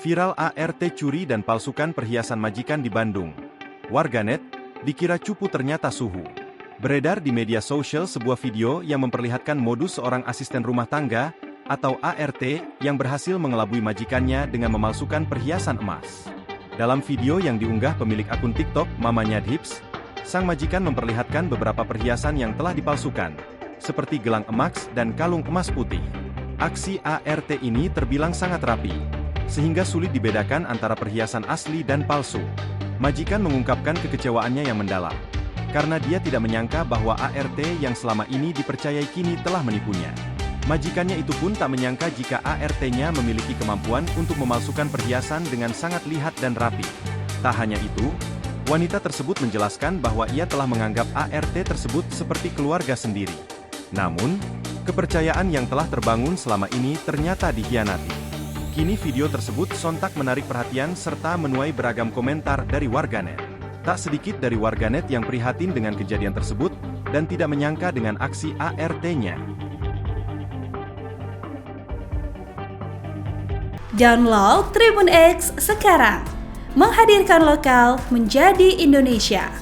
Viral ART curi dan palsukan perhiasan majikan di Bandung. Warganet, dikira cupu ternyata suhu. Beredar di media sosial sebuah video yang memperlihatkan modus seorang asisten rumah tangga, atau ART, yang berhasil mengelabui majikannya dengan memalsukan perhiasan emas. Dalam video yang diunggah pemilik akun TikTok, Mamanya Hips, sang majikan memperlihatkan beberapa perhiasan yang telah dipalsukan, seperti gelang emas dan kalung emas putih. Aksi ART ini terbilang sangat rapi, sehingga sulit dibedakan antara perhiasan asli dan palsu. Majikan mengungkapkan kekecewaannya yang mendalam, karena dia tidak menyangka bahwa ART yang selama ini dipercayai kini telah menipunya. Majikannya itu pun tak menyangka jika ART-nya memiliki kemampuan untuk memalsukan perhiasan dengan sangat lihat dan rapi. Tak hanya itu, wanita tersebut menjelaskan bahwa ia telah menganggap ART tersebut seperti keluarga sendiri. Namun, kepercayaan yang telah terbangun selama ini ternyata dikhianati. Kini video tersebut sontak menarik perhatian serta menuai beragam komentar dari warganet. Tak sedikit dari warganet yang prihatin dengan kejadian tersebut, dan tidak menyangka dengan aksi ART-nya. Download Tribun X sekarang, menghadirkan lokal menjadi Indonesia.